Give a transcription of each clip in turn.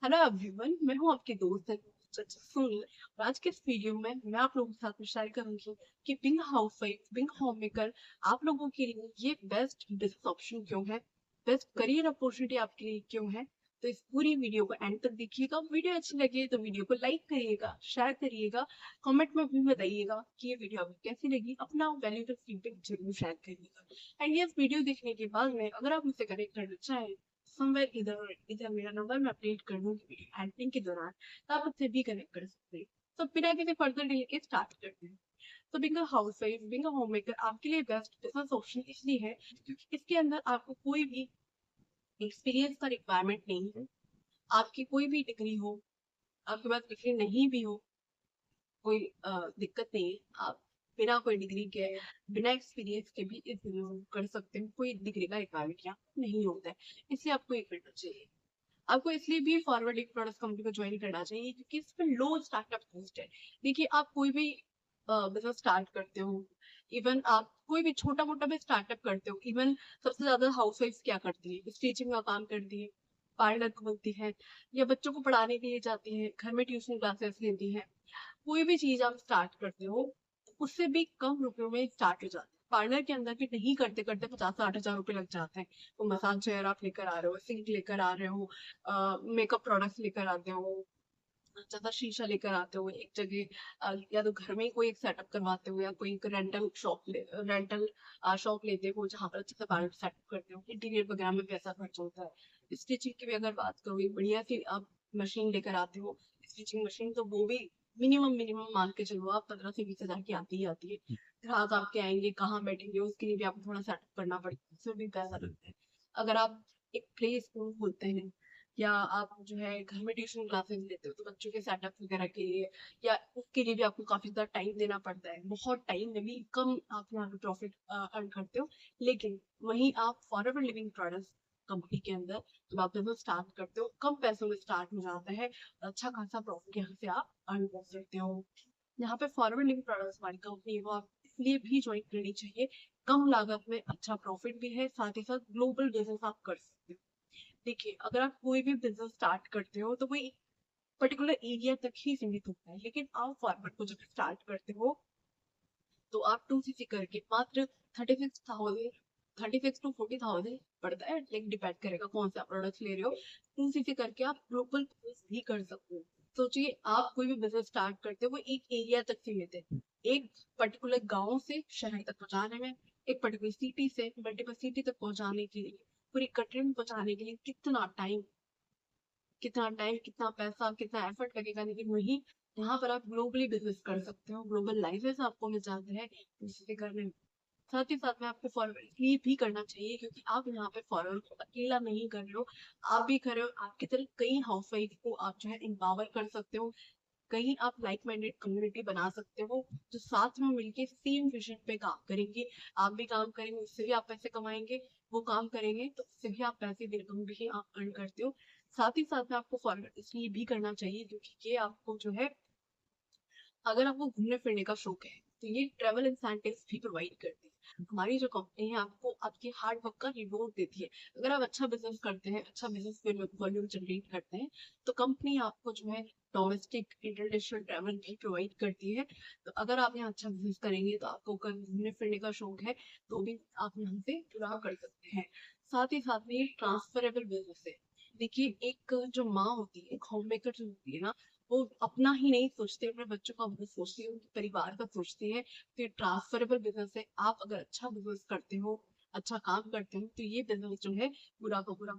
Hello everyone, मैं हूं आपकी दोस्त सुनील। और आज के इस वीडियो में मैं आप लोगों के साथ में शेयर करूंगी कि बिंग हाउसवाइफ, बिंग होममेकर आप लोगों के लिए ये बेस्ट बिजनेस ऑप्शन क्यों है, बेस्ट करियर अपॉर्चुनिटी आपके लिए क्यों है। तो इस पूरी वीडियो को एंड तक देखिएगा। वीडियो अच्छी लगे तो वीडियो को लाइक करिएगा, शेयर करिएगा, कमेंट में भी बताइएगा कि ये वीडियो आपको कैसी लगी। अपना वैल्यूएबल फीडबैक जरूर शेयर करिएगा। एंड ये वीडियो देखने के बाद में अगर आप मुझसे कनेक्ट करना चाहें समवेयर इधर इधर मेरा नंबर मैं अपडेट कर दूंगी वीडियो एडिटिंग के दौरान, तो आप उससे भी कनेक्ट कर सकते हैं। तो बिना किसी फर्दर डिले के स्टार्ट करते हैं। तो being housewife, being homemaker आपके लिए बेस्ट बिजनेस ऑप्शन इसलिए है क्योंकि इसके अंदर आपको कोई भी एक्सपीरियंस का रिक्वायरमेंट नहीं है। आपकी कोई भी डिग्री हो, आपके पास डिग्री नहीं भी हो, कोई दिक्कत नहीं है। आप बिना कोई डिग्री के, बिना एक्सपीरियंस के भी इस कर सकते हैं। कोई डिग्री का रिक्वायरमेंट यहाँ नहीं होता है, इसलिए आपको एक फिल्टर चाहिए। आपको इसलिए भी फॉरवर्डिंग प्रोडक्ट्स कंपनी को ज्वाइन करना चाहिए क्योंकि इसमें लो स्टार्टअप कॉस्ट है। देखिए, आप कोई भी बिजनेस स्टार्ट करते हो, इवन आप कोई भी छोटा मोटा भी स्टार्टअप करते हो, इवन सबसे ज्यादा हाउसवाइफ्स क्या करती है, स्टिचिंग का काम करती है, पार्लर खोलती है, या बच्चों को पढ़ाने के लिए जाती है, घर में ट्यूशन क्लासेस लेती है। कोई भी चीज आप स्टार्ट करते हो उससे भी कम रुपयों में स्टार्ट हो जाती है। पार्लर के अंदर भी नहीं करते करते 50 से 60 हजार रुपए लग जाते हैं। वो मसाज चेयर आप लेकर आ रहे हो, सिंक लेकर आ रहे हो, मेकअप प्रोडक्ट्स लेकर आते हो, ज्यादा शीशा लेकर आते हो एक जगह, या तो घर में ही कोई एक सेटअप करवाते हो, या कोई एक रेंटल शॉप लेते हो जहाँ पर अच्छे से पार्लर सेटअप करते हो। इंटीरियर वगैरह में पैसा खर्च होता है। स्टिचिंग की भी अगर बात करो, एक बढ़िया सी आप मशीन लेकर आते हो, स्टिचिंग मशीन, तो वो भी मिनिमम मिनिमम मान के चलो आप 15 से 20 हजार की आती ही आती है। ग्राहक आपके आएंगे, कहाँ बैठेंगे, उसके लिए भी आपको थोड़ा सेटअप करना पड़ेगा, उसमें भी पैसा लगता है। अगर आप एक प्ले स्कूल खोलते हैं, या आप जो है घर में ट्यूशन क्लासेस लेते हो, तो बच्चों के सेटअप वगैरह के लिए या उसके लिए भी आपको काफी ज्यादा टाइम देना पड़ता है। बहुत टाइम में भी कम आप यहाँ पे प्रॉफिट अर्न करते हो। लेकिन वहीं आप फॉरएवर लिविंग प्रोडक्ट्स कंपनी के अंदर जब आप बिजनेस स्टार्ट करते हो, कम पैसों में स्टार्ट हो जाता है, अच्छा खासा प्रॉफिट यहाँ से आप अर्न कर सकते हो। यहाँ पे फॉरएवर लिविंग प्रोडक्ट्स हमारी कंपनी है, वो आप इसलिए भी ज्वाइन करनी चाहिए। कम लागत में अच्छा प्रॉफिट भी है, साथ ही साथ ग्लोबल बिजनेस आप कर सकते हो। देखिए, अगर आप कोई भी बिजनेस स्टार्ट करते हो तो वो एक पर्टिकुलर एरिया तक ही सीमित होता है, लेकिन आप फार्मर को जब स्टार्ट करते हो तो आप 2 सीसी करके मात्र 36,000 36 to 40,000 पड़ता है, लेकिन डिपेंड करेगा कौन सा प्रोडक्ट ले रहे हो। 2 सीसी करके आप ग्लोबल बिजनेस भी कर सकते हो। सोचिए, आप कोई भी बिजनेस स्टार्ट करते हो वो एक एरिया तक सीमित है। एक पर्टिकुलर गांव से शहर तक पहुंचाने में, एक पर्टिकुलर सिटी से मल्टीपल सिटी तक पहुंचाने के लिए, पूरी कंट्री में पहुंचाने के लिए कितना टाइम, कितना पैसा, कितना एफर्ट लगेगा। लेकिन वही यहाँ पर आप ग्लोबली बिजनेस कर सकते हो, ग्लोबल लाइसेंस आपको मिल जाता है इससे करने में। साथ ही साथ में आपको फॉरवर्ड इसलिए भी करना चाहिए क्योंकि आप यहाँ पे फॉरवर्ड को अकेला नहीं कर रहे हो, आप भी कर रहे हो। आपकी तरह कई हाउस वाइफ को आप जो है एम्पावर कर सकते हो। कहीं आप लाइक माइंडेड कम्युनिटी बना सकते हो जो साथ में मिलके सेम विजन पे काम करेंगे। आप भी काम करेंगे, उससे भी आप पैसे कमाएंगे, वो काम करेंगे तो उससे भी आप पैसे इनकम भी आप अर्न करते हो। साथ ही साथ में आपको फॉरवर्ड इसलिए भी करना चाहिए क्योंकि ये आपको जो है, अगर आपको घूमने फिरने का शौक है तो ये ट्रेवल इंसेंटिव्स भी प्रोवाइड करती है। हमारी जो कंपनी है आपको आपके हार्ड वर्क का रिवॉर्ड देती है। अगर आप अच्छा बिजनेस करते हैं, अच्छा बिजनेस वॉल्यूम जनरेट करते हैं, तो कंपनी आपको जो है डोमेस्टिक इंटरनेशनल ट्रैवल भी प्रोवाइड करती है। तो अगर आप यहाँ अच्छा बिजनेस करेंगे तो आपको अगर घूमने फिरने का शौक है तो भी आप यहाँ से पूरा कर सकते हैं। साथ ही साथ में ये ट्रांसफरेबल बिजनेस है। देखिए, एक जो माँ होती है, एक होम मेकर जो होती है ना, वो अपना ही नहीं सोचते, अपने बच्चों का भी सोचती है, उनके परिवार का सोचती है। तो ये ट्रांसफरेबल बिजनेस है। आप अगर अच्छा बिजनेस करते हो, अच्छा काम करते हो, तो ये बिजनेस जो है पूरा का पूरा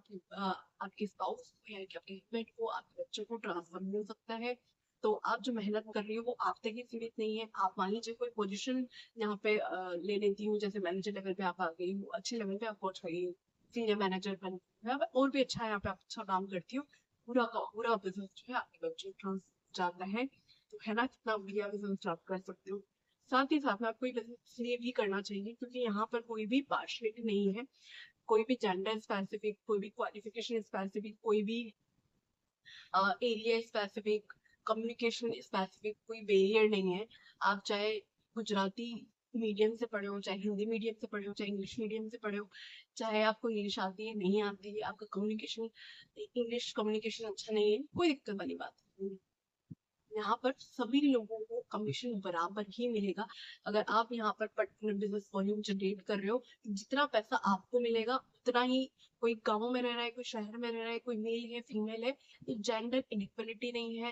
आपके स्पाउस या आपके हस्बैंड को, आपके बच्चों को ट्रांसफर मिल सकता है। तो आप जो मेहनत कर रही हो वो आप तक ही सीमित नहीं है। आप मान लीजिए कोई पोजीशन यहाँ पे ले लेती हूँ, जैसे मैनेजर लेवल पे आप आ गई हो, अच्छे लेवल पे आप पहुंच गई हो, सीनियर मैनेजर बन, और भी अच्छा है, यहाँ पे आप अच्छा काम करती हो, पूरा का पूरा बिजनेस जो है आपके बच्चे ट्रांस जाता है। तो है ना, कितना बढ़िया बिजनेस स्टार्ट कर सकते हो। साथ ही साथ में आपको ये बिजनेस इसलिए भी करना चाहिए क्योंकि यहाँ पर कोई भी पार्शलिटी नहीं है। कोई भी जेंडर स्पेसिफिक, कोई भी क्वालिफिकेशन स्पेसिफिक, कोई भी एरिया स्पेसिफिक, कम्युनिकेशन स्पेसिफिक कोई बैरियर नहीं है। आप चाहे गुजराती मीडियम से पढ़े हो, चाहे हिंदी मीडियम से पढ़े हो, चाहे इंग्लिश मीडियम से पढ़े हो, चाहे आपको इंग्लिश आती है नहीं आती है, आपका कम्युनिकेशन इंग्लिश कम्युनिकेशन अच्छा नहीं है, कोई दिक्कत वाली बात नहीं है। यहाँ पर सभी लोगों को कमीशन बराबर ही मिलेगा। अगर आप यहाँ पर पर्टिकुलर बिजनेस वॉल्यूम जनरेट कर रहे हो, जितना पैसा आपको मिलेगा उतना ही, कोई गांव में रह रहा है, कोई शहर में रह रहा है, कोई मेल है फीमेल है, तो जेंडर इनइक्वलिटी नहीं है,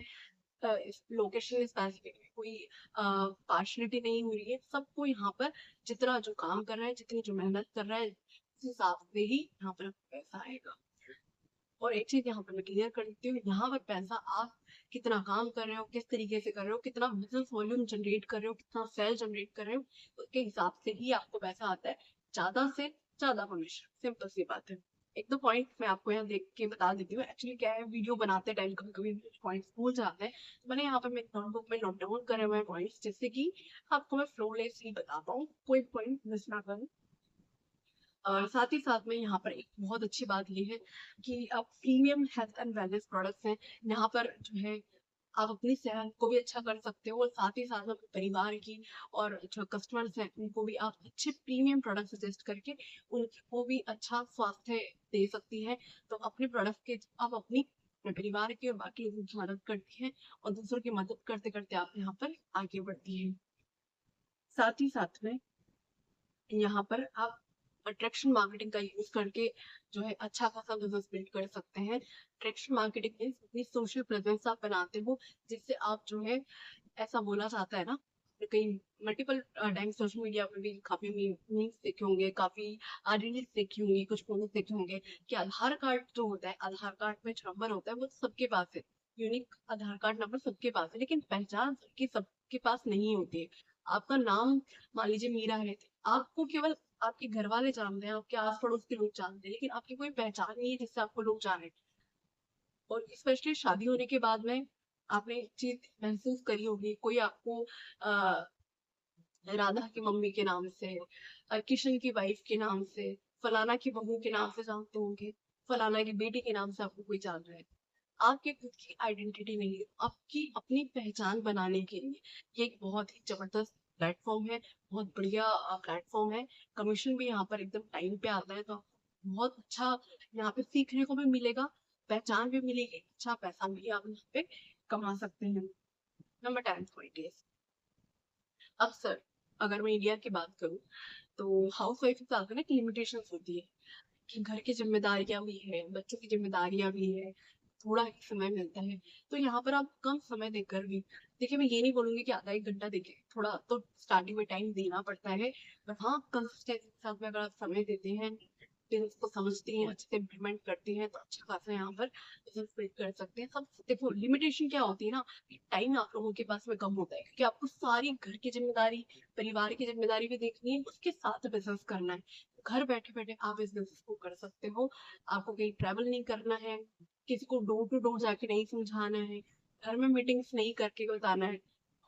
लोकेशन स्पेसिफिक कोई पार्शलिटी नहीं हो रही है। सबको यहाँ पर जितना जो काम कर रहा है, जितनी जो मेहनत कर रहा है, उस हिसाब से ही यहाँ पर पैसा आएगा। और एक चीज यहाँ पर मैं क्लियर कर देती हूँ, यहाँ पर पैसा आप कितना काम कर रहे हो, किस तरीके से कर रहे हो, कितना बिजनेस वॉल्यूम जनरेट कर रहे हो, कितना सेल जनरेट कर रहे हो, उसके हिसाब से ही आपको पैसा आता है। ज्यादा से ज्यादा कमीशन, सिंपल सी बात है। एक दो पॉइंट मैं आपको यहाँ देख के बता देती हूँ। एक्चुअली क्या है, वीडियो बनाते टाइम कभी कभी पॉइंट्स भूल जाते हैं, तो मैंने यहाँ पर मेरे नोटबुक में नोट डाउन करे हुए पॉइंट्स, जिससे कि आपको मैं फ्लोलेसली बता पाऊँ, कोई पॉइंट मिस ना करूँ। और साथ ही साथ में यहाँ पर एक बहुत अच्छी बात ये है कि अब premium health and wellness products हैं। यहाँ पर जो है आप अपनी सेहत को भी अच्छा कर सकते हो, और साथ ही साथ अपने परिवार की और जो कस्टमर्स हैं उनको भी आप अच्छे प्रीमियम प्रोडक्ट सजेस्ट करके उनको भी अच्छा स्वास्थ्य दे सकती है। तो अपने प्रोडक्ट के आप अपने परिवार की और बाकी लोगों की मदद करती हैं, और दूसरों की मदद करते करते आप यहाँ पर आगे बढ़ती हैं। साथ ही साथ में यहाँ पर आप अट्रैक्शन मार्केटिंग का यूज करके जो है अच्छा खासा बिजनेस बिल्ड कर सकते हैं। अट्रैक्शन मार्केटिंग मीन्स अपनी सोशल प्रेजेंस आप बनाते हो, जिससे आप जो है, ऐसा बोला जाता है ना, कहीं मल्टीपल टाइम सोशल मीडिया पे भी काफी मीम्स देखे होंगे, काफी रील्स देखी होंगी, कुछ पोस्ट देखे होंगे कि आधार कार्ड जो होता है, आधार कार्ड में जो नंबर होता है वो सबके पास है, यूनिक आधार कार्ड नंबर सबके पास है, लेकिन पहचान सबके पास नहीं होती है। आपका नाम मान लीजिए मीरा है, आपको केवल आपके घर वाले जानते हैं, आपके आस पड़ोस के लोग जानते हैं, लेकिन आपकी कोई पहचान नहीं है जिससे आपको लोग जाने। और स्पेशली शादी होने के बाद में आपने एक चीज महसूस करी होगी, कोई आपको राधा की मम्मी के नाम से, किशन की वाइफ के नाम से, फलाना की बहू के नाम से जानते होंगे, फलाना की बेटी के नाम से आपको कोई जान रहा है। आपके खुद की आइडेंटिटी नहीं है, आपकी अपनी पहचान बनाने के लिए ये एक बहुत ही जबरदस्त प्लेटफॉर्म है, बहुत बढ़िया प्लेटफॉर्म है। कमीशन भी यहाँ पर एकदम टाइम पे आता है, तो आपको बहुत अच्छा यहाँ पे सीखने को भी मिलेगा, पहचान भी मिलेगी, अच्छा पैसा भी आप यहाँ पे कमा सकते हैं। नंबर 10 पॉइंट है, अक्सर अगर मैं इंडिया की बात करूँ तो हाउस वाइफ के साथ ना एक लिमिटेशन होती है कि घर की जिम्मेदारियां भी है, बच्चों की जिम्मेदारियां भी है, थोड़ा ही समय मिलता है। तो यहाँ पर आप कम समय देकर भी, देखिए मैं ये नहीं बोलूंगी कि आधा एक घंटा देखिए, थोड़ा तो स्टार्टिंग में टाइम देना पड़ता है, पर हाँ कंसिस्टेंसी के साथ में अगर आप समय देते हैं, फिर उसको समझते हैं, अच्छे से इम्प्लीमेंट करते हैं, तो अच्छा खासा यहाँ पर बिजनेस बिल्ड कर सकते हैं। सब देखो लिमिटेशन क्या होती है ना, टाइम आप लोगों के पास में कम होता है, क्योंकि आपको सारी घर की जिम्मेदारी, परिवार की जिम्मेदारी भी देखनी है, उसके साथ बिजनेस करना है। घर बैठे बैठे आप इस बिजनेस को कर सकते हो, आपको कहीं ट्रैवल नहीं करना है, किसी को डोर टू डोर जाके नहीं समझाना है, घर में मीटिंग्स नहीं करके बताना है।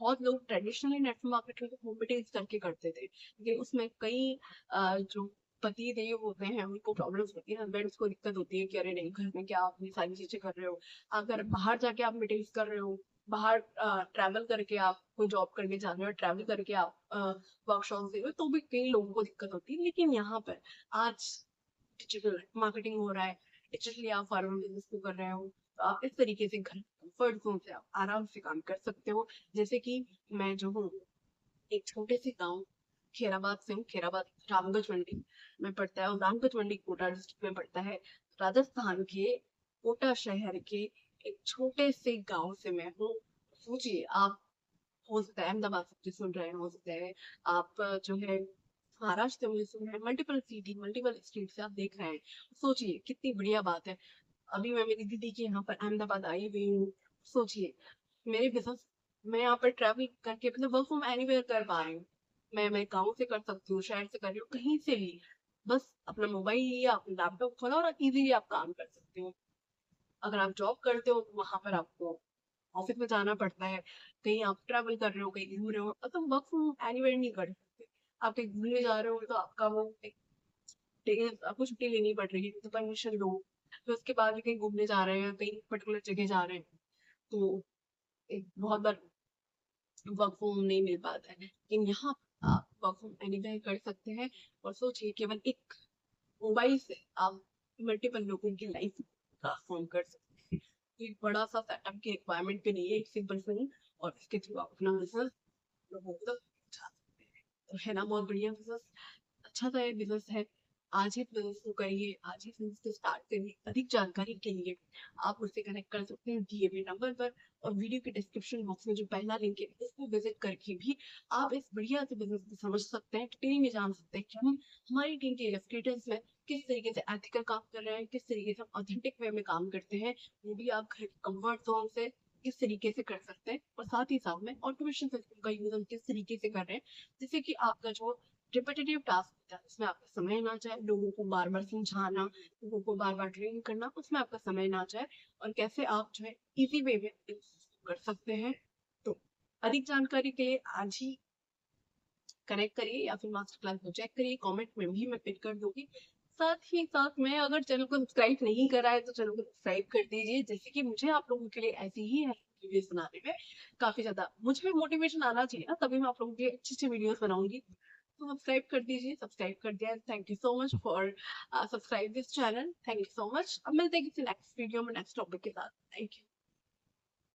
बहुत लोग ट्रेडिशनली नेटवर्क मार्केटिंग को होम मीटिंग्स करके करते थे, लेकिन उसमें कई जो पति देव होते हैं उनको प्रॉब्लम्स होती है, हस्बैंड्स को दिक्कत होती है कि अरे नहीं घर में क्या आप ये सारी चीजें कर रहे हो। अगर बाहर जाके आप मीटिंग्स कर रहे हो, बाहर ट्रैवल करके आप कोई जॉब करने जा रहे हो, ट्रैवल करके आप वर्कशॉप दे रहे हो, तो भी कई लोगों को दिक्कत होती है। लेकिन यहाँ पर आज डिजिटल मार्केटिंग हो रहा है, डिजिटली आप फार्मर बिजनेस को कर रहे हो, तो आप इस तरीके से घर कंफर्ट जोन से आप आराम से काम कर सकते हो। जैसे कि मैं जो हूँ एक छोटे से गांव खेराबाद से हूँ, खेराबाद रामगढ़ मंडी में पड़ता है, और रामगढ़ मंडी कोटा डिस्ट्रिक्ट में पड़ता है। राजस्थान के कोटा शहर के एक छोटे से गांव से मैं हूँ। सोचिए आप, हो सकता है अहमदाबाद से मुझे सुन रहे हैं, हो सकता है आप जो है महाराष्ट्र से मुझे सुन रहे हैं, मल्टीपल सिटी मल्टीपल स्टेट से आप देख रहे हैं। सोचिए कितनी बढ़िया बात है। अभी मैं मेरी दीदी के यहाँ पर अहमदाबाद आई हुई हूँ। सोचिए मेरे बिजनेस, मैं यहाँ पर ट्रैवल करके मतलब वर्क फ्रॉम एनीवेयर कर पा रही हूँ। मैं गाँव से कर सकती हूँ, शहर से कर रही हूँ, कहीं से भी, बस अपना मोबाइल लिया, अपना लैपटॉप खोला और इजीली आप काम कर सकते हो। अगर आप जॉब करते हो तो वहां पर आपको ऑफिस में जाना पड़ता है, कहीं आप ट्रैवल कर रहे हो, कहीं घूम रहे हो, तो वर्क फ्रॉम एनीवेयर नहीं कर सकते। आप कहीं घूमने जा रहे हो तो आपका वो आपको छुट्टी लेनी पड़ रही है, तो परमिशन लो, फिर उसके बाद भी कहीं घूमने जा रहे हैं, कहीं पर्टिकुलर जगह जा रहे हैं, तो एक बहुत बार वर्क फ्रॉम नहीं मिल पाता है। लेकिन यहाँ परफॉर्म एनीवेयर कर सकते हैं। और सोचिए केवल एक मोबाइल से आप मल्टीपल लोगों की लाइफ ट्रांसफॉर्म कर सकते हैं। तो एक बड़ा सा सेटअप की रिक्वायरमेंट भी नहीं है, एक सिंपल फोन और इसके थ्रू आप अपना बिजनेस लोगों तक पहुंचा सकते हैं। तो है ना बहुत बढ़िया बिजनेस, अच्छा सा ये बिजनेस है। आज ही बिजनेस को करिए, आज ही बिजनेस को स्टार्ट करिए। अधिक जानकारी के लिए आप मुझसे कनेक्ट कर सकते हैं दिए हुए नंबर पर, और वीडियो के डिस्क्रिप्शन बॉक्स में जो पहला लिंक है उसको विजिट करके भी आप इस बढ़िया से बिजनेस को समझ सकते हैं, डिटेल में जान सकते हैं कि हम हमारी टीम के इलस्ट्रेटर्स में किस तरीके से एथिकल काम कर रहे हैं, किस तरीके से ऑथेंटिक वे में काम करते हैं, वो भी आप घर के कंफर्ट जोन से किस तरीके से कर सकते हैं। और साथ ही साथ में ऑटोमेशन सिस्टम का यूज हम किस तरीके से कर रहे हैं, जिससे कि आपका जो रिपीटेटिव टास्क होता है उसमें आपका समय ना जाए, लोगों को बार बार समझाना, लोगों को बार बार ट्रेन करना, उसमें आपका समय ना जाए, और कैसे आप जो है इजी वे में कर सकते हैं। तो अधिक जानकारी के लिए आज ही कनेक्ट करिए या फिर मास्टर क्लास को चेक करिए, कमेंट में भी मैं पिन कर दूंगी। साथ ही साथ में अगर चैनल को सब्सक्राइब नहीं करा है तो चैनल को सब्सक्राइब कर दीजिए, जैसे कि मुझे आप लोगों के लिए ऐसी ही वीडियोस बनाने में काफी ज्यादा मुझ में मोटिवेशन आना चाहिए ना, तभी मैं आप लोगों के लिए अच्छी अच्छी वीडियोस बनाऊंगी। तो सब्सक्राइब कर दीजिए, सब्सक्राइब कर दिया, thank you so much for subscribe this channel, thank you so much. अब मिलते हैं किसी नेक्स्ट वीडियो में नेक्स्ट टॉपिक के साथ, थैंक यू।